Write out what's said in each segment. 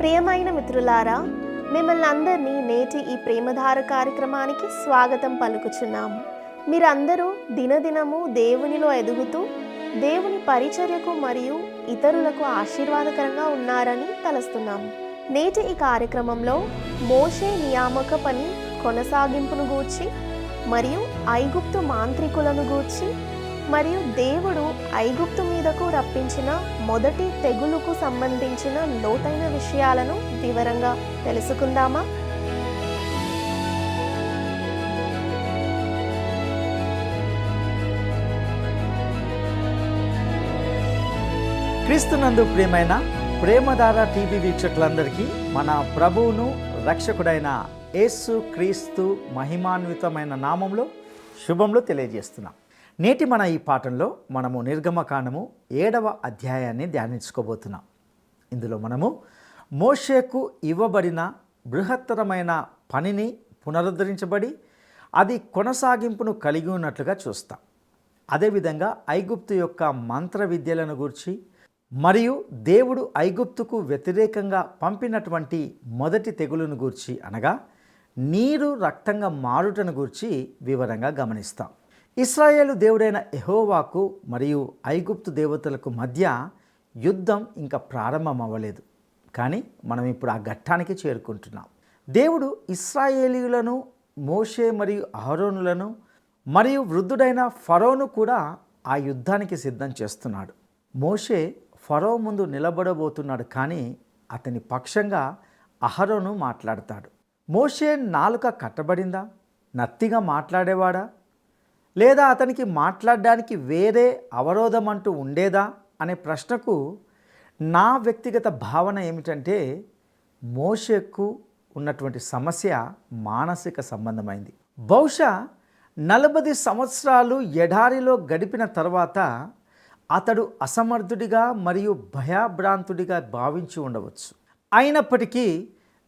ప్రియమైన మిత్రులారా, మిమ్మల్ని అందరినీ నేటి ఈ ప్రేమధార కార్యక్రమానికి స్వాగతం పలుకుచున్నాము. మీరందరూ దినదినము దేవునిలో ఎదుగుతూ దేవుని పరిచర్యకు మరియు ఇతరులకు ఆశీర్వాదకరంగా ఉన్నారని తలస్తున్నాము. నేటి ఈ కార్యక్రమంలో మోషే నియామక పని కొనసాగింపును గూర్చి మరియు ఐగుప్తు మాంత్రికులను గూర్చి మరియు దేవుడు ఐగుప్తు మీదకు రప్పించిన మొదటి తెగులుకు సంబంధించిన లోతైన విషయాలను వివరంగా తెలుసుకుందామా? క్రీస్తునందు ప్రియమైన ప్రేమధార టీవీ వీక్షకులందరికీ మన ప్రభువును రక్షకుడైన యేసు క్రీస్తు మహిమాన్వితమైన నామంలో శుభములు తెలియజేస్తున్నాం. నేటి మన ఈ పాఠంలో మనము నిర్గమకాండము 7వ అధ్యాయాన్ని ధ్యానించుకోబోతున్నాం. ఇందులో మనము మోషేకు ఇవ్వబడిన బృహత్తరమైన పనిని పునరుద్ధరించబడి అది కొనసాగింపును కలిగి ఉన్నట్లుగా చూస్తాం. అదేవిధంగా ఐగుప్తు యొక్క మంత్ర విద్యలను గూర్చి మరియు దేవుడు ఐగుప్తుకు వ్యతిరేకంగా పంపినటువంటి మొదటి తెగులును గూర్చి అనగా నీరు రక్తంగా మారుటను గూర్చి వివరంగా గమనిస్తాం. ఇశ్రాయేలు దేవుడైన యెహోవాకు మరియు ఐగుప్తు దేవతలకు మధ్య యుద్ధం ఇంకా ప్రారంభం అవ్వలేదు, కానీ మనం ఇప్పుడు ఆ ఘట్టానికి చేరుకుంటున్నాం. దేవుడు ఇశ్రాయేలీయులను, మోషే మరియు అహరోనులను మరియు వృద్ధుడైన ఫరోను కూడా ఆ యుద్ధానికి సిద్ధం చేస్తున్నాడు. మోషే ఫరో ముందు నిలబడబోతున్నాడు, కానీ అతని పక్షంగా అహరోను మాట్లాడతాడు. మోషే నాలుక కట్టబడిందా? నత్తిగా మాట్లాడేవాడా? లేదా అతనికి మాట్లాడడానికి వేరే అవరోధం అంటూ ఉండేదా అనే ప్రశ్నకు నా వ్యక్తిగత భావన ఏమిటంటే, మోషేకు ఉన్నటువంటి సమస్య మానసిక సంబంధమైంది. బహుశా 40 సంవత్సరాలు ఎడారిలో గడిపిన తర్వాత అతడు అసమర్థుడిగా మరియు భయభ్రాంతుడిగా భావించి ఉండవచ్చు. అయినప్పటికీ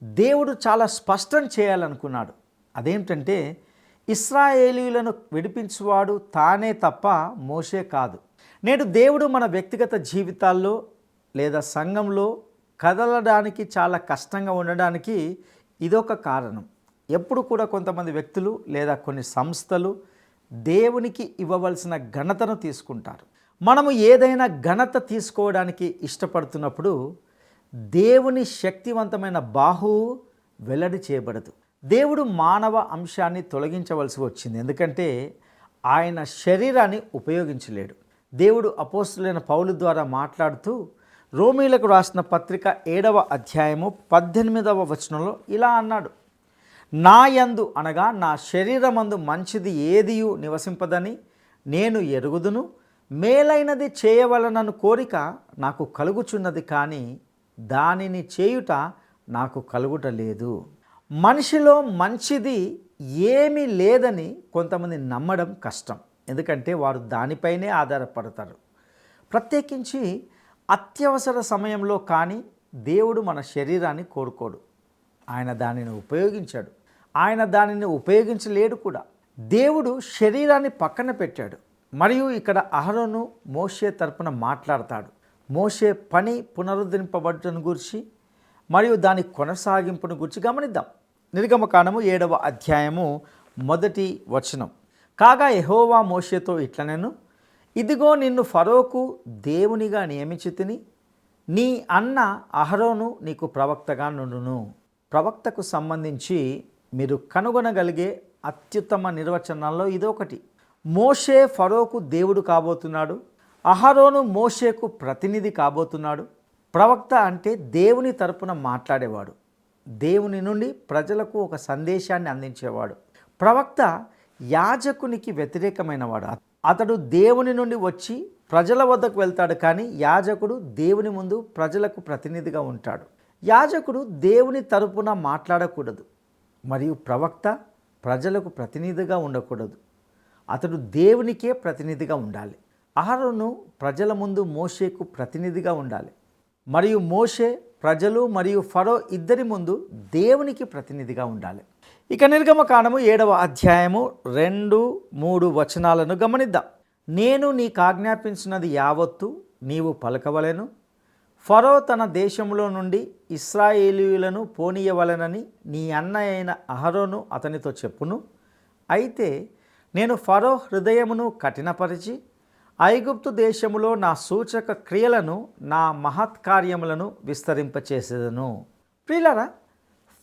దేవుడు చాలా స్పష్టం చేయాలనుకున్నాడు. అదేంటంటే, ఇశ్రాయేలీయులను విడిపించువాడు తానే తప్ప మోషే కాదు. నేడు దేవుడు మన వ్యక్తిగత జీవితాల్లో లేదా సంఘంలో కదలడానికి చాలా కష్టంగా ఉండడానికి ఇదొక కారణం. ఎప్పుడు కూడా కొంతమంది వ్యక్తులు లేదా కొన్ని సంస్థలు దేవునికి ఇవ్వవలసిన ఘనతను తీసుకుంటారు. మనము ఏదైనా ఘనత తీసుకోవడానికి ఇష్టపడుతున్నప్పుడు దేవుని శక్తివంతమైన బాహువు వెల్లడి చేయబడదు. దేవుడు మానవ అంశాన్ని తొలగించవలసి వచ్చింది, ఎందుకంటే ఆయన శరీరాన్ని ఉపయోగించలేడు. దేవుడు అపోస్తులైన పౌలు ద్వారా మాట్లాడుతూ రోమీలకు రాసిన పత్రిక 7వ అధ్యాయము 18వ వచనంలో ఇలా అన్నాడు: నా యందు అనగా నా శరీరమందు మంచిది ఏదియు నివసింపదని నేను ఎరుగుదును, మేలైనది చేయవలనను కోరిక నాకు కలుగుచున్నది, కానీ దానిని చేయుట నాకు కలుగుట లేదు. మనిషిలో మంచిది ఏమీ లేదని కొంతమంది నమ్మడం కష్టం, ఎందుకంటే వారు దానిపైనే ఆధారపడతారు. ప్రత్యేకించి అత్యవసర సమయంలో. కానీ దేవుడు మన శరీరాన్ని కోరుకోడు. ఆయన దానిని ఉపయోగించాడు, ఆయన దానిని ఉపయోగించలేడు కూడా. దేవుడు శరీరాన్ని పక్కన పెట్టాడు. మరియు ఇక్కడ అహరోను మోషే తరపున మాట్లాడతాడు. మోషే పని పునరుద్ధరింపబడటం గురించి మరియు దాని కొనసాగింపును గురించి గమనిద్దాం. నిర్గమకాండము 7వ అధ్యాయము 1వ వచనం. కాగా యెహోవా మోషేతో ఇట్లనెను, ఇదిగో నిన్ను ఫరోకు దేవునిగా నియమించితిని, నీ అన్న అహరోను నీకు ప్రవక్తగా నుండును. ప్రవక్తకు సంబంధించి మీరు కనుగొనగలిగే అత్యుత్తమ నిర్వచనాల్లో ఇదొకటి. మోషే ఫరోకు దేవుడు కాబోతున్నాడు, అహరోను మోషేకు ప్రతినిధి కాబోతున్నాడు. ప్రవక్త అంటే దేవుని తరపున మాట్లాడేవాడు, దేవుని నుండి ప్రజలకు ఒక సందేశాన్ని అందించేవాడు. ప్రవక్త యాజకునికి వ్యతిరేకమైనవాడు. అతడు దేవుని నుండి వచ్చి ప్రజల వద్దకు వెళ్తాడు, కానీ యాజకుడు దేవుని ముందు ప్రజలకు ప్రతినిధిగా ఉంటాడు. యాజకుడు దేవుని తరపున మాట్లాడకూడదు, మరియు ప్రవక్త ప్రజలకు ప్రతినిధిగా ఉండకూడదు. అతడు దేవునికే ప్రతినిధిగా ఉండాలి. అహరోను ప్రజల ముందు మోషేకు ప్రతినిధిగా ఉండాలి, మరియు మోషే ప్రజలు మరియు ఫరో ఇద్దరి ముందు దేవునికి ప్రతినిధిగా ఉండాలి. ఇక నిర్గమకాండము 7వ అధ్యాయము 2, 3 వచనాలను గమనిద్దాం. నేను నీకు ఆజ్ఞాపించినది యావత్తు నీవు పలకవలెను, ఫరో తన దేశంలో నుండి ఇశ్రాయేలీయులను పోనీయవలెనని నీ అన్న అయిన అహరోను అతనితో చెప్పును. అయితే నేను ఫరో హృదయమును కఠినపరిచి ఐగుప్తు దేశములో నా సూచక క్రియలను, నా మహత్కార్యములను విస్తరింపచేసేదను. ప్రియులారా,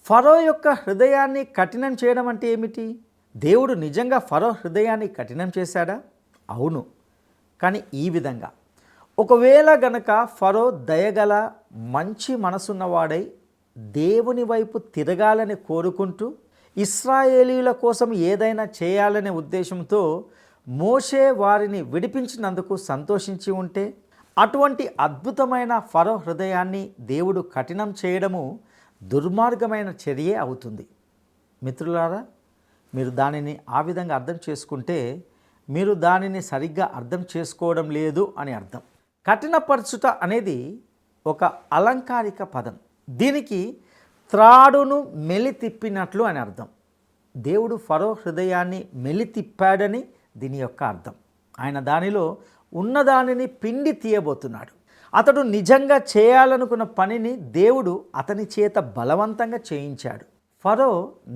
ఫరో యొక్క హృదయాన్ని కఠినం చేయడం అంటే ఏమిటి? దేవుడు నిజంగా ఫరో హృదయాన్ని కఠినం చేశాడా? అవును. కానీ ఈ విధంగా, ఒకవేళ గనక ఫరో దయగల మంచి మనసున్నవాడై దేవుని వైపు తిరగాలని కోరుకుంటూ ఇశ్రాయేలీయుల కోసం ఏదైనా చేయాలనే ఉద్దేశంతో మోషే వారిని విడిపించినందుకు సంతోషించి ఉంటే, అటువంటి అద్భుతమైన ఫరో హృదయాన్ని దేవుడు కఠినం చేయడము దుర్మార్గమైన చర్యే అవుతుంది. మిత్రులారా, మీరు దానిని ఆ విధంగా అర్థం చేసుకుంటే మీరు దానిని సరిగ్గా అర్థం చేసుకోవడం లేదు అని అర్థం. కఠినపరచుట అనేది ఒక అలంకారిక పదం. దీనికి త్రాడును మెలితిప్పినట్లు అని అర్థం. దేవుడు ఫరో హృదయాన్ని మెలితిప్పాడని దీని యొక్క అర్థం. ఆయన దానిలో ఉన్నదానిని పిండి తీయబోతున్నాడు. అతడు నిజంగా చేయాలనుకున్న పనిని దేవుడు అతని చేత బలవంతంగా చేయించాడు. ఫరో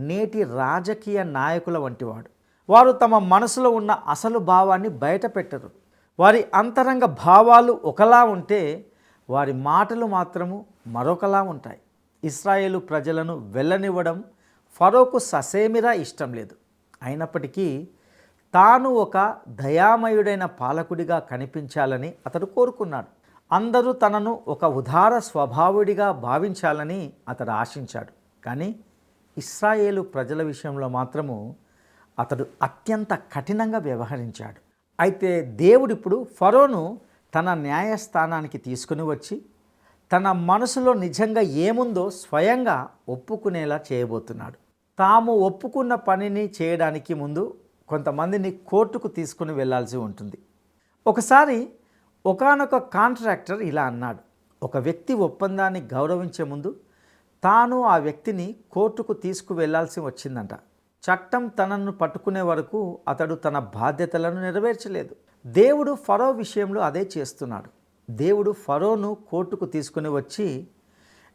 నేటి రాజకీయ నాయకుల వంటివాడు. వారు తమ మనసులో ఉన్న అసలు భావాన్ని బయట పెట్టరు. వారి అంతరంగ భావాలు ఒకలా ఉంటే వారి మాటలు మాత్రము మరొకలా ఉంటాయి. ఇశ్రాయేలు ప్రజలను వెళ్ళనివ్వడం ఫరోకు ససేమిరా ఇష్టం లేదు. అయినప్పటికీ తాను ఒక దయామయుడైన పాలకుడిగా కనిపించాలని అతడు కోరుకున్నాడు. అందరూ తనను ఒక ఉదార స్వభావుడిగా భావించాలని అతడు ఆశించాడు. కానీ ఇశ్రాయేలు ప్రజల విషయంలో మాత్రము అతడు అత్యంత కఠినంగా వ్యవహరించాడు. అయితే దేవుడిప్పుడు ఫరోను తన న్యాయస్థానానికి తీసుకుని వచ్చి తన మనసులో నిజంగా ఏముందో స్వయంగా ఒప్పుకునేలా చేయబోతున్నాడు. తాము ఒప్పుకున్న పనిని చేయడానికి ముందు కొంతమందిని కోర్టుకు తీసుకుని వెళ్ళాల్సి ఉంటుంది. ఒకసారి ఒకానొక కాంట్రాక్టర్ ఇలా అన్నాడు, ఒక వ్యక్తి ఒప్పందాన్ని గౌరవించే ముందు తాను ఆ వ్యక్తిని కోర్టుకు తీసుకువెళ్లాల్సి వచ్చిందంట. చట్టం తనను పట్టుకునే వరకు అతడు తన బాధ్యతలను నెరవేర్చలేదు. దేవుడు ఫరో విషయంలో అదే చేస్తున్నాడు. దేవుడు ఫరోను కోర్టుకు తీసుకుని వచ్చి,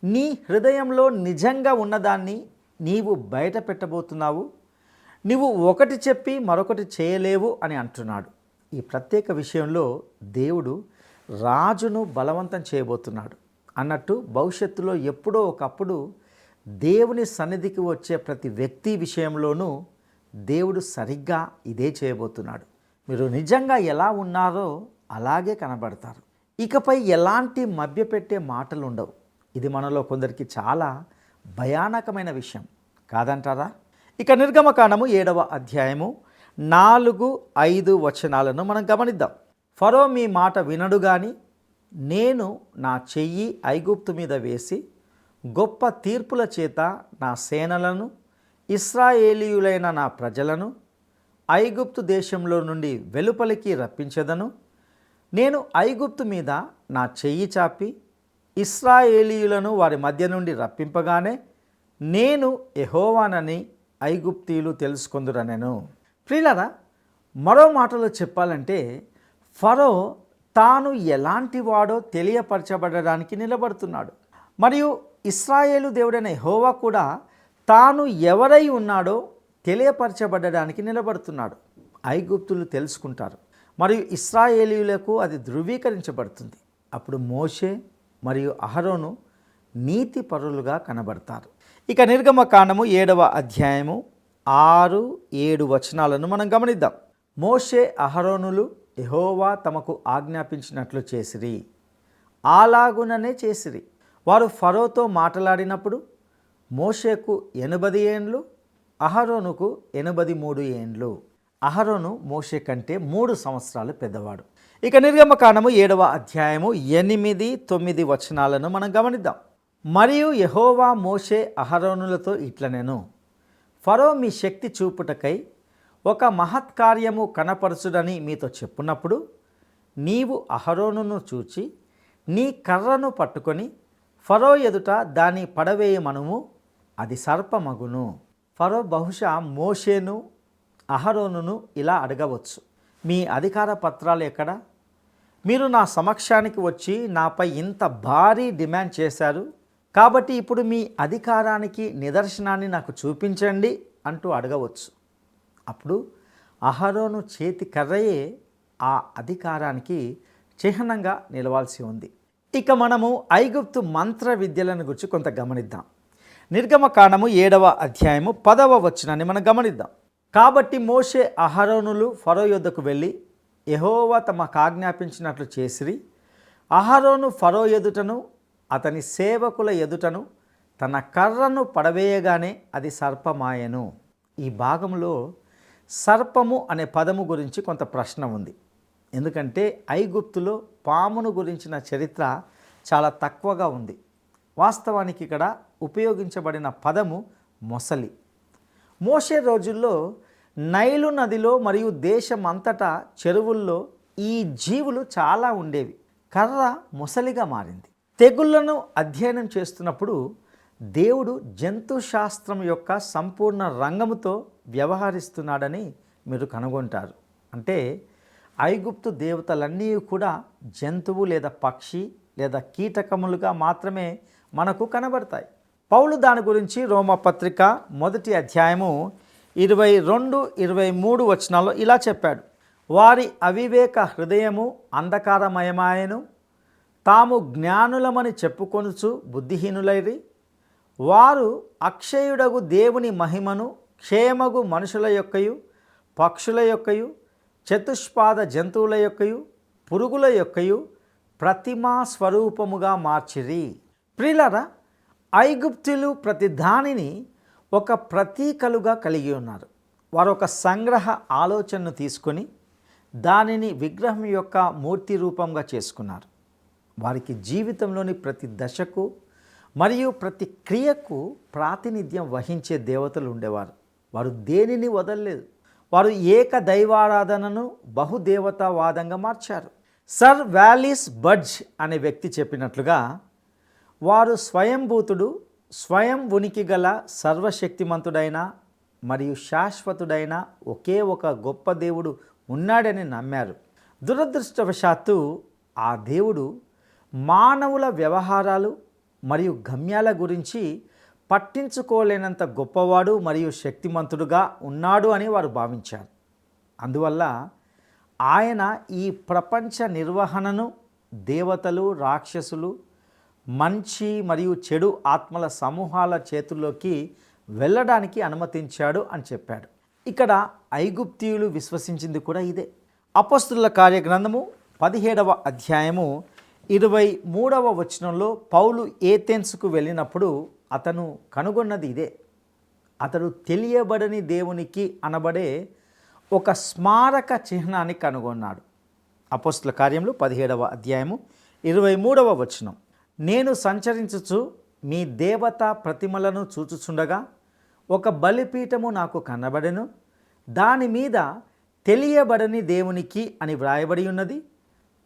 నీ హృదయంలో నిజంగా ఉన్నదాన్ని నీవు బయట పెట్టబోతున్నావు, నీవు ఒకటి చెప్పి మరొకటి చేయలేవు అని అంటున్నాడు. ఈ ప్రత్యేక విషయంలో దేవుడు రాజును బలవంతం చేయబోతున్నాడు అన్నట్టు, భవిష్యత్తులో ఎప్పుడో ఒకప్పుడు దేవుని సన్నిధికి వచ్చే ప్రతి వ్యక్తి విషయంలోనూ దేవుడు సరిగ్గా ఇదే చేయబోతున్నాడు. మీరు నిజంగా ఎలా ఉన్నారో అలాగే కనబడతారు. ఇకపై ఎలాంటి మభ్యపెట్టే మాటలు ఉండవు. ఇది మనలో కొందరికి చాలా భయానకమైన విషయం కాదంటారా? ఇక నిర్గమకాండము 7వ అధ్యాయము 4-5 వచనాలను మనం గమనిద్దాం. ఫరో మీ మాట వినడు గాని నేను నా చెయ్యి ఐగుప్తు మీద వేసి గొప్ప తీర్పుల చేత నా సేనలను, ఇశ్రాయేలీయులైన నా ప్రజలను ఐగుప్తు దేశంలో నుండి వెలుపలికి రప్పించెదను. నేను ఐగుప్తు మీద నా చెయ్యి చాపి ఇశ్రాయేలీయులను వారి మధ్య నుండి రప్పింపగానే నేను యెహోవానని ఐగుప్తీయులు తెలుసుకొందురనెను. ప్రియులారా, మరో మాటలో చెప్పాలంటే ఫరో తాను ఎలాంటి వాడో తెలియపరచబడడానికి నిలబడుతున్నాడు. మరియు ఇశ్రాయేలు దేవుడైన యెహోవా కూడా తాను ఎవరై ఉన్నాడో తెలియపరచబడడానికి నిలబడుతున్నాడు. ఐగుప్తులు తెలుసుకుంటారు మరియు ఇశ్రాయేలీయులకు అది ధృవీకరించబడుతుంది. అప్పుడు మోషే మరియు అహరోను నీతి పరులుగా కనబడతారు. ఇక నిర్గమకాండము 7వ అధ్యాయము 6-7 వచనాలను మనం గమనిద్దాం. మోషే అహరోనులు యెహోవా తమకు ఆజ్ఞాపించినట్లు చేసిరి, అలాగుననే చేసిరి. వారు ఫరోతో మాట్లాడినప్పుడు మోషేకు 80 ఏండ్లు, అహరోనుకు 83 ఏండ్లు. అహరోను మోషే కంటే 3 సంవత్సరాలు పెద్దవాడు. ఇక నిర్గమకాండము 7వ అధ్యాయము 8-9 వచనాలను మనం గమనిద్దాం. మరియు యెహోవా మోషే అహరోనులతో ఇట్లనెను, ఫరో మీ శక్తి చూపుటకై ఒక మహత్కార్యము కనపరచుడని మీతో చెప్పున్నప్పుడు నీవు అహరోనును చూచి నీ కర్రను పట్టుకొని ఫరో ఎదుట దాన్ని పడవేయమనుము, అది సర్పమగును. ఫరో బహుశా మోషేను అహరోనును ఇలా అడగవచ్చు, మీ అధికార పత్రాలు ఎక్కడ? మీరు నా సమక్షానికి వచ్చి నాపై ఇంత భారీ డిమాండ్ చేశారు, కాబట్టి ఇప్పుడు మీ అధికారానికి నిదర్శనాన్ని నాకు చూపించండి అంటూ అడగవచ్చు. అప్పుడు అహరోను చేతి కర్రయే ఆ అధికారానికి చిహ్నంగా నిలవాల్సి ఉంది. ఇక మనము ఐగుప్తు మంత్ర విద్యలను గురించి కొంత గమనిద్దాం. నిర్గమకాండము 7వ అధ్యాయము 10వ వచనాన్ని మనం గమనిద్దాం. కాబట్టి మోషే అహరోనులు ఫరో యొద్దకు వెళ్ళి యెహోవా తమకు ఆజ్ఞాపించినట్లు చేసిరి. అహరోను ఫరో ఎదుటను అతని సేవకుల ఎదుటను తన కర్రను పడవేయగానే అది సర్పమాయెను. ఈ భాగంలో సర్పము అనే పదము గురించి కొంత ప్రశ్న ఉంది. ఎందుకంటే ఐగుప్తులో పామును గురించిన చరిత్ర చాలా తక్కువగా ఉంది. వాస్తవానికి ఇక్కడ ఉపయోగించబడిన పదము మొసలి. మోషే రోజుల్లో నైలు నదిలో మరియు దేశమంతటా చెరువుల్లో ఈ జీవులు చాలా ఉండేవి. కర్ర మొసలిగా మారింది. తెగుళ్లను అధ్యయనం చేస్తున్నప్పుడు దేవుడు జంతు శాస్త్రం యొక్క సంపూర్ణ రంగముతో వ్యవహరిస్తున్నాడని మీరు కనుగొంటారు. అంటే ఐగుప్తు దేవతలన్నీ కూడా జంతువు లేదా పక్షి లేదా కీటకములుగా మాత్రమే మనకు కనబడతాయి. పౌలు దాని గురించి రోమపత్రిక 1వ అధ్యాయము 22-23 వచనాల్లో ఇలా చెప్పాడు. వారి అవివేక హృదయము అంధకారమయమాయెను, తాము జ్ఞానులమని చెప్పుకొనుచు బుద్ధిహీనులైరి. వారు అక్షయుడగు దేవుని మహిమను క్షేమగు మనుషుల యొక్కయు పక్షుల యొక్కయు చతుష్పాద జంతువుల యొక్కయు పురుగుల యొక్కయు ప్రతిమా స్వరూపముగా మార్చిరి. ప్రియులారా, ఐగుప్తులు ప్రతి దానిని ఒక ప్రతీకలుగా కలిగి ఉన్నారు. వారు ఒక సంగ్రహ ఆలోచనను తీసుకొని దానిని విగ్రహం యొక్క మూర్తి రూపంగా చేసుకున్నారు. వారికి జీవితంలోని ప్రతి దశకు మరియు ప్రతి క్రియకు ప్రాతినిధ్యం వహించే దేవతలు ఉండేవారు. వారు దేనిని వదలలేదు. వారు ఏక దైవారాధనను బహుదేవతావాదంగా మార్చారు. సర్ వాలిస్ బడ్జ్ అనే వ్యక్తి చెప్పినట్లుగా వారు స్వయంభూతుడు, స్వయం ఉనికి గల సర్వశక్తిమంతుడైన మరియు శాశ్వతుడైన ఒకే ఒక గొప్ప దేవుడు ఉన్నాడని నమ్మారు. దురదృష్టవశాత్తు ఆ దేవుడు మానవుల వ్యవహారాలు మరియు గమ్యాల గురించి పట్టించుకోలేనంత గొప్పవాడు మరియు శక్తిమంతుడుగా ఉన్నాడు అని వారు భావించారు. అందువల్ల ఆయన ఈ ప్రపంచ నిర్వహణను దేవతలు, రాక్షసులు, మంచి మరియు చెడు ఆత్మల సమూహాల చేతుల్లోకి వెళ్ళడానికి అనుమతించాడు అని చెప్పాడు. ఇక్కడ ఐగుప్తీయులు విశ్వసించింది కూడా ఇదే. అపొస్తలుల కార్యగ్రంథము 17వ అధ్యాయము 23వ వచనంలో పౌలు ఏథెన్స్కు వెళ్ళినప్పుడు అతను కనుగొన్నది ఇదే. అతడు తెలియబడని దేవునికి అనబడే ఒక స్మారక చిహ్నాన్ని కనుగొన్నాడు. అపొస్తలుల కార్యములు 17వ అధ్యాయము 23వ వచనం. నేను సంచరించుచు మీ దేవతా ప్రతిమలను చూచుచుండగా ఒక బలిపీఠము నాకు కనబడెను, దాని మీద తెలియబడని దేవునికి అని వ్రాయబడి ఉన్నది.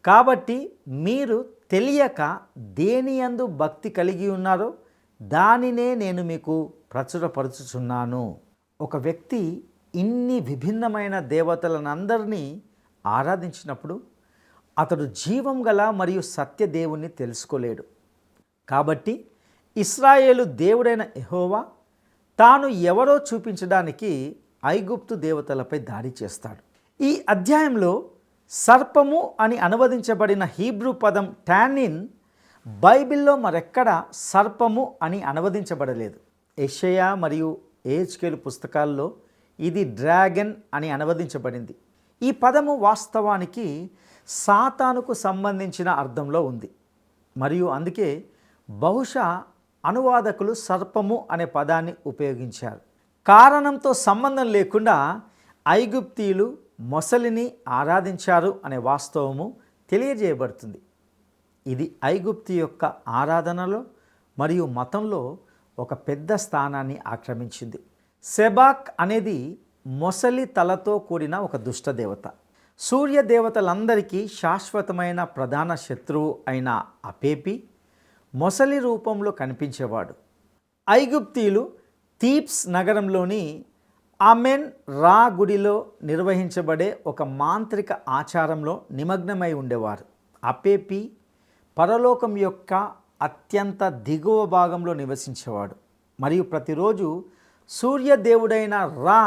కాబట్టి మీరు తెలియక దేనియందు భక్తి కలిగి ఉన్నారో దానినే నేను మీకు ప్రచురపరుచుచున్నాను. ఒక వ్యక్తి ఇన్ని విభిన్నమైన దేవతలనందరినీ ఆరాధించినప్పుడు అతడు జీవం గల మరియు సత్య దేవుణ్ణి తెలుసుకోలేడు. కాబట్టి ఇశ్రాయేలు దేవుడైన యెహోవా తాను ఎవరో చూపించడానికి ఐగుప్తు దేవతలపై దాడి చేస్తాడు. ఈ అధ్యాయంలో సర్పము అని అనువదించబడిన హీబ్రూ పదం టానిన్ బైబిల్లో మరెక్కడ సర్పము అని అనువదించబడలేదు. యెషయా మరియు యెహెజ్కేలు పుస్తకాల్లో ఇది డ్రాగన్ అని అనువదించబడింది. ఈ పదము వాస్తవానికి సాతానుకు సంబంధించిన అర్థంలో ఉంది మరియు అందుకే బహుశా అనువాదకులు సర్పము అనే పదాన్ని ఉపయోగించారు. కారణంతో సంబంధం లేకుండా ఐగుప్తీయులు మొసలిని ఆరాధించారు అనే వాస్తవము తెలియజేయబడుతుంది. ఇది ఐగుప్తు యొక్క ఆరాధనలో మరియు మతంలో ఒక పెద్ద స్థానాన్ని ఆక్రమించింది. సెబాక్ అనేది మొసలి తలతో కూడిన ఒక దుష్టదేవత. సూర్య దేవతలందరికీ శాశ్వతమైన ప్రధాన శత్రువు అయిన అపేపి మొసలి రూపంలో కనిపించేవాడు. ఐగుప్తీయులు థీబ్స్ నగరంలోని ఆమెన్ రా గుడిలో నిర్వహించబడే ఒక మాంత్రిక ఆచారంలో నిమగ్నమై ఉండేవారు. అపేపి పరలోకం యొక్క అత్యంత దిగువ భాగంలో నివసించేవాడు మరియు ప్రతిరోజు సూర్యదేవుడైన రా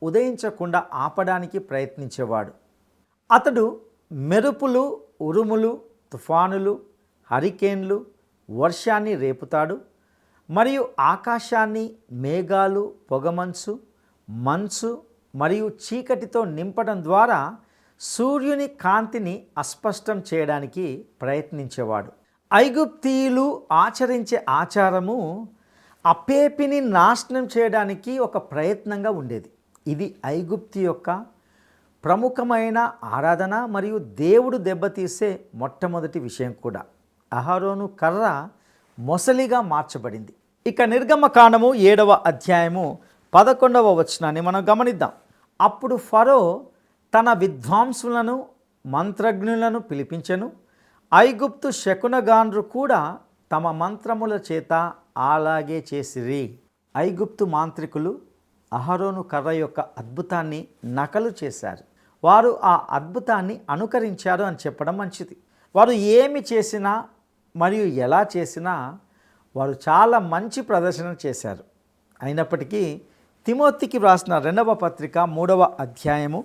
ఉదయించకుండా ఆపడానికి ప్రయత్నించేవాడు. అతడు మెరుపులు, ఉరుములు, తుఫానులు, హరికేన్లు, వర్షాన్ని రేపుతాడు మరియు ఆకాశాన్ని మేఘాలు, పొగమంచు, మంచు మరియు చీకటితో నింపడం ద్వారా సూర్యుని కాంతిని అస్పష్టం చేయడానికి ప్రయత్నించేవాడు. ఐగుప్తీయులు ఆచరించే ఆచారము అపేపిని నాశనం చేయడానికి ఒక ప్రయత్నంగా ఉండేది. ఇది ఐగుప్తు యొక్క ప్రముఖమైన ఆరాధన మరియు దేవుడు దెబ్బతీసే మొట్టమొదటి విషయం కూడా. అహరోను కర్ర మొసలిగా మార్చబడింది. ఇక నిర్గమకాండము 7వ అధ్యాయము 11వ వచనాన్ని మనం గమనిద్దాం. అప్పుడు ఫరో తన విద్వాంసులను, మంత్రజ్ఞులను పిలిపించెను. ఐగుప్తు శకునగాండ్రు కూడా తమ మంత్రముల చేత అలాగే చేసిరి. ఐగుప్తు మాంత్రికులు అహరోను కర్ర యొక్క అద్భుతాన్ని నకలు చేశారు. వారు ఆ అద్భుతాన్ని అనుకరించారు అని చెప్పడం మంచిది. వారు ఏమి చేసినా మరియు ఎలా చేసినా వారు చాలా మంచి ప్రదర్శన చేశారు. అయినప్పటికీ తిమోతికి వ్రాసిన 2వ పత్రిక 3వ అధ్యాయము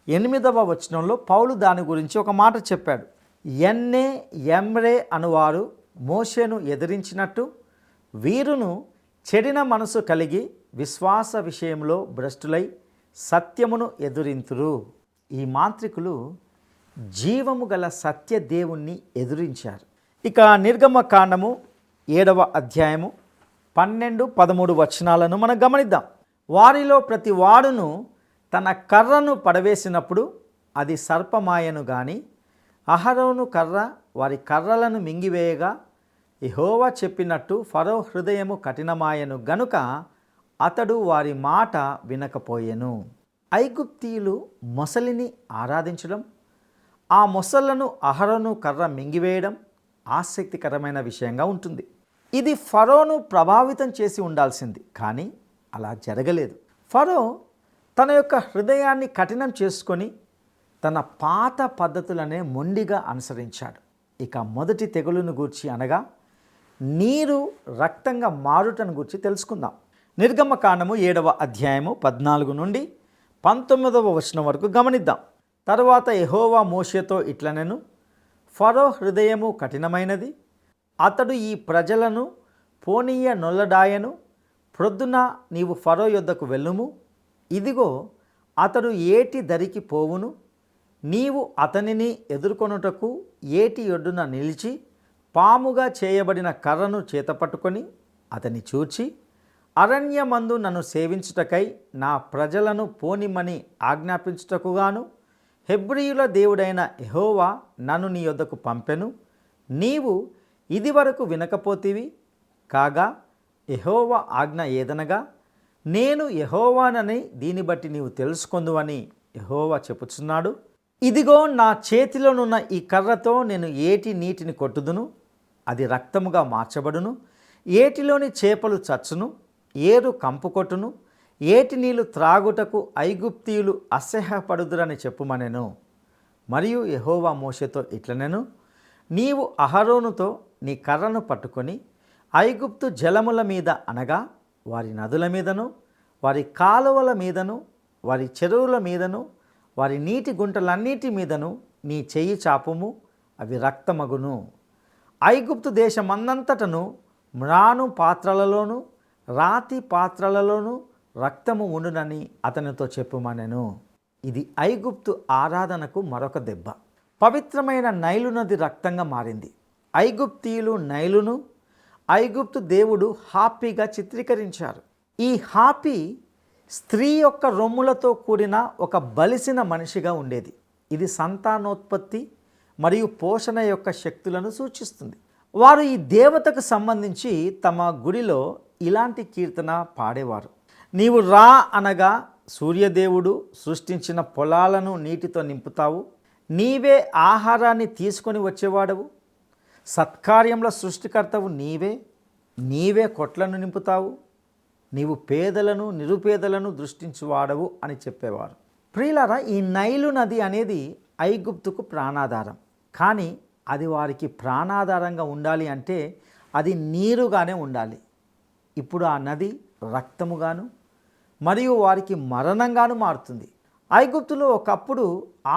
8వ వచనంలో పౌలు దాని గురించి ఒక మాట చెప్పాడు. ఎన్నే ఎమ్రే అనువారు మోషేను ఎదిరించినట్టు వీరును చెడిన మనసు కలిగి విశ్వాస విషయంలో భ్రష్టులై సత్యమును ఎదురింతురు. ఈ మాంత్రికులు జీవము గల సత్య దేవుణ్ణి ఎదురించారు. ఇక నిర్గమకాండము 7వ అధ్యాయము 12, 13 వచనాలను మనం గమనిద్దాం. వారిలో ప్రతి వాడును తన కర్రను పడవేసినప్పుడు అది సర్పమాయను గాని అహరోను కర్ర వారి కర్రలను మింగివేయగా యెహోవా చెప్పినట్టు ఫరో హృదయము కఠినమాయను గనుక అతడు వారి మాట వినకపోయెను. ఐగుప్తీయులు మొసలిని ఆరాధించడం, ఆ మొసళ్లను అహరోను కర్ర మింగివేయడం ఆసక్తికరమైన విషయంగా ఉంటుంది. ఇది ఫరోను ప్రభావితం చేసి ఉండాల్సింది, కానీ అలా జరగలేదు. ఫరో తన యొక్క హృదయాన్ని కఠినం చేసుకొని తన పాత పద్ధతులనే మొండిగా అనుసరించాడు. ఇక మొదటి తెగులును గూర్చి అనగా నీరు రక్తంగా మారుటను గూర్చి తెలుసుకుందాం. నిర్గమకాండము 7వ అధ్యాయము 14 నుండి 19వ వచనం వరకు గమనిద్దాం. తరువాత యెహోవా మోషేతో ఇట్లనెను, ఫరో హృదయము కఠినమైనది, అతడు ఈ ప్రజలను పోనీయ నొల్లడాయను. ప్రొద్దున నీవు ఫరో యొద్దకు వెళ్ళుము. ఇదిగో అతడు ఏటి దరికి పోవును. నీవు అతనిని ఎదుర్కొనుటకు ఏటి ఒడ్డున నిలిచి పాముగా చేయబడిన కర్రను చేతపట్టుకొని అతని చూచి, అరణ్యమందు నన్ను సేవించుటకై నా ప్రజలను పోనిమ్మని ఆజ్ఞాపించుటకుగాను హెబ్రీయుల దేవుడైన యెహోవా నన్ను నీ యొద్దకు పంపెను. నీవు ఇదివరకు వినకపోతివి. కాగా యెహోవా ఆజ్ఞ ఏదనగా నేను యెహోవానని దీన్ని బట్టి నీవు తెలుసుకొందువని యెహోవా చెప్పుచున్నాడు. ఇదిగో నా చేతిలోనున్న ఈ కర్రతో నేను ఏటి నీటిని కొట్టుదును, అది రక్తముగా మార్చబడును. ఏటిలోని చేపలు చచ్చును, ఏరు కంపు కొట్టును. ఏటి నీళ్లు త్రాగుటకు ఐగుప్తీయులు అసహ్యపడుదురని చెప్పుమనెను. మరియు యెహోవా మోషేతో ఇట్లనెను, నీవు అహరోనుతో నీ కర్రను పట్టుకొని ఐగుప్తు జలముల మీద అనగా వారి నదుల మీదను, వారి కాలువల మీదను, వారి చెరువుల మీదను, వారి నీటి గుంటలన్నిటి మీదను నీ చెయ్యి చాపుము, అవి రక్తమగును. ఐగుప్తు దేశమందంతటను మ్రాను పాత్రలలోను రాతి పాత్రలలోను రక్తము ఉండునని అతనితో చెప్పుమనెను. ఇది ఐగుప్తు ఆరాధనకు మరొక దెబ్బ. పవిత్రమైన నైలు నది రక్తంగా మారింది. ఐగుప్తీయులు నైలును ఐగుప్తు దేవుడు హాపీగా చిత్రీకరించారు. ఈ హాపీ స్త్రీ యొక్క రొమ్ములతో కూడిన ఒక బలిసిన మనిషిగా ఉండేది. ఇది సంతానోత్పత్తి మరియు పోషణ యొక్క శక్తులను సూచిస్తుంది. వారు ఈ దేవతకు సంబంధించి తమ గుడిలో ఇలాంటి కీర్తన పాడేవారు. నీవు రా అనగా సూర్యదేవుడు సృష్టించిన పొలాలను నీటితో నింపుతావు. నీవే ఆహారాన్ని తీసుకొని వచ్చేవాడవు. సత్కార్యముల సృష్టికర్తవు నీవే. నీవే కొట్లను నింపుతావు. నీవు పేదలను నిరుపేదలను దృష్టించువాడవు అని చెప్పేవారు. ప్రియులారా, ఈ నైలు నది అనేది ఐగుప్తుకు ప్రాణాధారం. కానీ అది వారికి ప్రాణాధారంగా ఉండాలి అంటే అది నీరుగానే ఉండాలి. ఇప్పుడు ఆ నది రక్తముగాను మరియు వారికి మరణంగాను మారుతుంది. ఐగుప్తులో ఒకప్పుడు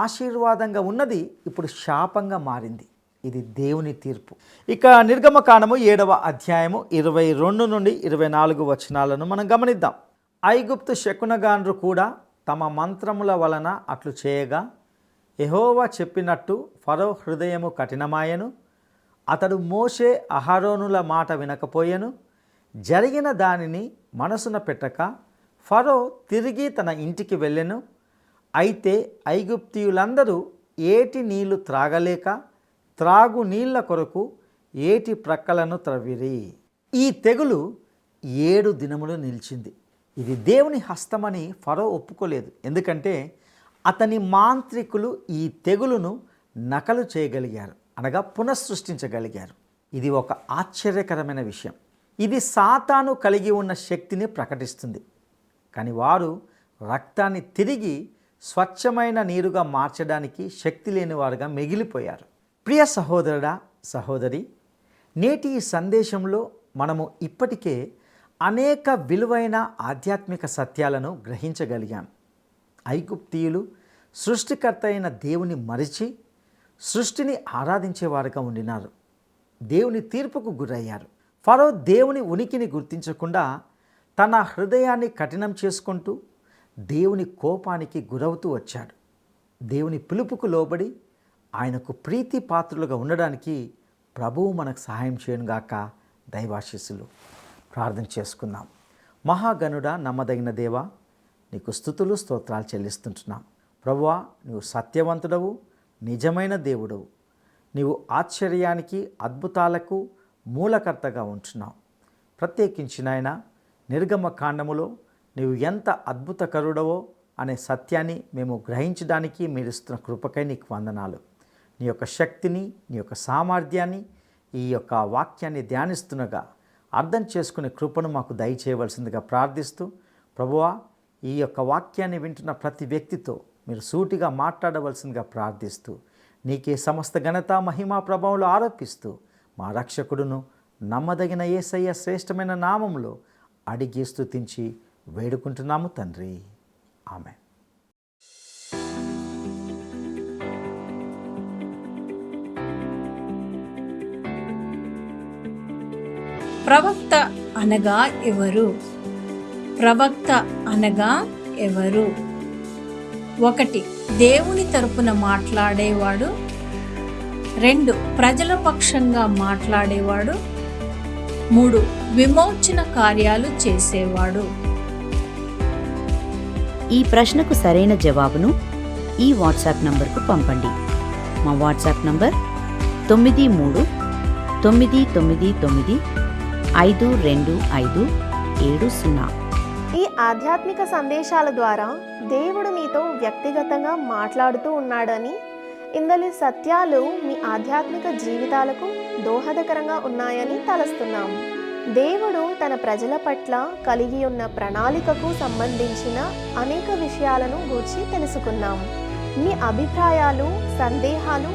ఆశీర్వాదంగా ఉన్నది ఇప్పుడు శాపంగా మారింది. ఇది దేవుని తీర్పు. ఇక నిర్గమకాండము 7వ అధ్యాయము 22 నుండి 24 వచనాలను మనం గమనిద్దాం. ఐగుప్తు శకునగాండ్రు కూడా తమ మంత్రముల వలన అట్లు చేయగా యెహోవా చెప్పినట్టు ఫరో హృదయము కఠినమాయెను. అతడు మోషే అహరోనుల మాట వినకపోయెను. జరిగిన దానిని మనసున పెట్టక ఫరో తిరిగి తన ఇంటికి వెళ్ళెను. అయితే ఐగుప్తీయులందరూ ఏటి నీళ్లు త్రాగలేక త్రాగు నీళ్ల కొరకు ఏటి ప్రక్కలను త్రవ్విరి. ఈ తెగులు 7 దినములు నిలిచింది. ఇది దేవుని హస్తమని ఫరో ఒప్పుకోలేదు. ఎందుకంటే అతని మాంత్రికులు ఈ తెగులును నకలు చేయగలిగారు, అనగా పునఃసృష్టించగలిగారు. ఇది ఒక ఆశ్చర్యకరమైన విషయం. ఇది సాతాను కలిగి ఉన్న శక్తిని ప్రకటిస్తుంది. కానీ వారు రక్తాన్ని తిరిగి స్వచ్ఛమైన నీరుగా మార్చడానికి శక్తి లేని వారుగా మిగిలిపోయారు. ప్రియ సహోదరుడా, సహోదరి, నేటి ఈ సందేశంలో మనము ఇప్పటికే అనేక విలువైన ఆధ్యాత్మిక సత్యాలను గ్రహించగలిగాం. ఐగుప్తీయులు సృష్టికర్త అయిన దేవుని మరిచి సృష్టిని ఆరాధించేవారుగా ఉండినారు. దేవుని తీర్పుకు గురయ్యారు. ఫరో దేవుని ఉనికిని గుర్తించకుండా తన హృదయాన్ని కఠినం చేసుకుంటూ దేవుని కోపానికి గురవుతూ వచ్చాడు. దేవుని పిలుపుకు లోబడి ఆయనకు ప్రీతి పాత్రులుగా ఉండడానికి ప్రభువు మనకు సహాయం చేయనుగాక. దైవాశీస్సులు ప్రార్థన చేసుకుందాం. మహాగణుడా, నమ్మదగిన దేవా, నీకు స్తుతులు స్తోత్రాలు చెల్లిస్తుంటున్నాం. ప్రభువా, నీవు సత్యవంతుడవు, నిజమైన దేవుడవు. నీవు ఆశ్చర్యానికి అద్భుతాలకు మూలకర్తగా ఉంటున్నావు. ప్రత్యేకించి నాయన నిర్గమకాండములో నీవు ఎంత అద్భుతకరుడవో అనే సత్యాన్ని మేము గ్రహించడానికి మీరు ఇస్తున్న కృపకై నీకు వందనాలు. నీ యొక్క శక్తిని, నీ యొక్క సామర్థ్యాన్ని ఈ యొక్క వాక్యాన్ని ధ్యానిస్తున్నగా అర్థం చేసుకునే కృపను మాకు దయచేయవలసిందిగా ప్రార్థిస్తూ, ప్రభువా, ఈ యొక్క వాక్యాన్ని వింటున్న ప్రతి వ్యక్తితో మీరు సూటిగా మాట్లాడవలసిందిగా ప్రార్థిస్తూ, నీకే సమస్త ఘనత మహిమా ప్రభావంలో ఆరోపిస్తూ, మా రక్షకుడును నమ్మదగిన యేసయ్య శ్రేష్టమైన నామములో అడిగి స్తుతించి వేడుకుంటున్నాము తండ్రి. ఆమేన్. ప్రవక్త అనగా ఎవరు? ప్రవక్త అనగా ఎవరు? 1. దేవుని తరపున మాట్లాడేవాడు. 2. ప్రజల పక్షంగా మాట్లాడేవాడు. 3. విమోచన కార్యాలు చేసేవాడు. ఈ ప్రశ్నకు సరైన జవాబును ఈ వాట్సాప్ నంబర్కు పంపండి. మా వాట్సాప్ నంబర్ 9399952570. ఈ ఆధ్యాత్మిక సందేశాల ద్వారా దేవుడు మీతో వ్యక్తిగతంగా మాట్లాడుతూ ఉన్నాడని, ఇందులో సత్యాలు మీ ఆధ్యాత్మిక జీవితాలకు దోహదకరంగా ఉన్నాయని తలస్తున్నాం. దేవుడు తన ప్రజల పట్ల కలిగి ఉన్న ప్రణాళికకు సంబంధించిన అనేక విషయాలను గూర్చి తెలుసుకున్నాం. మీ అభిప్రాయాలు, సందేహాలు,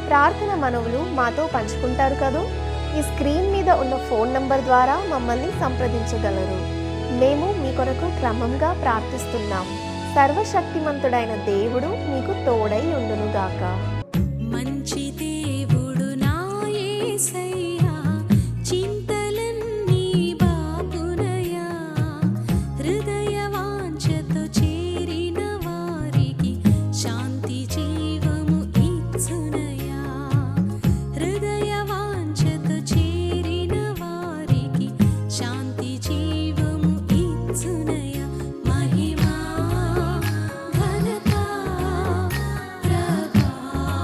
ప్రార్థన మనవులు మాతో పంచుకుంటారు కదూ. ఈ స్క్రీన్ మీద ఉన్న ఫోన్ నంబర్ ద్వారా మమ్మల్ని సంప్రదించగలరు. మేము మీ కొరకు క్రమంగా ప్రార్థిస్తున్నాం. సర్వశక్తిమంతుడైన దేవుడు మీకు తోడై ఉండునుగాక. మంచి దేవుడు నా యేసయ్యా, చింతలన్నీ బాపునయా, హృదయ వాంఛతో చేరిన వారికి శాంతి జీవము ఇచ్చునయా, హృదయ వాంఛతో చేరిన వారికి శాంతి జీవము ఇచ్చునయా. మహిమా ఘనత ప్రభావములు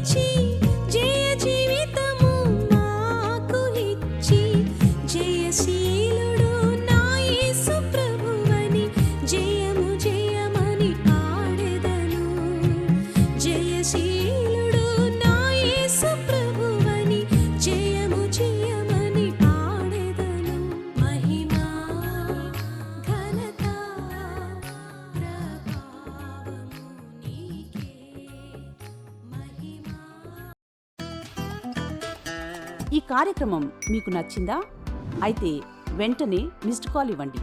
ఇచ్చి జయ జీవితము నాకు ఇచ్చి జయశీలుడు నా యేసు ప్రభువని జయము జయమని పాడెదను. జయశీలుడు నా యేసు ప్రభువని జయము జయమని పాడెదను. మహిమా ఘనత ప్రభావము నీకే. మహిమా ఈ కార్యక్రమం మీకు నచ్చిందా? అయితే వెంటనే మిస్డ్ కాల్ ఇవ్వండి.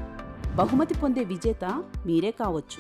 బహుమతి పొందే విజేత మీరే కావచ్చు.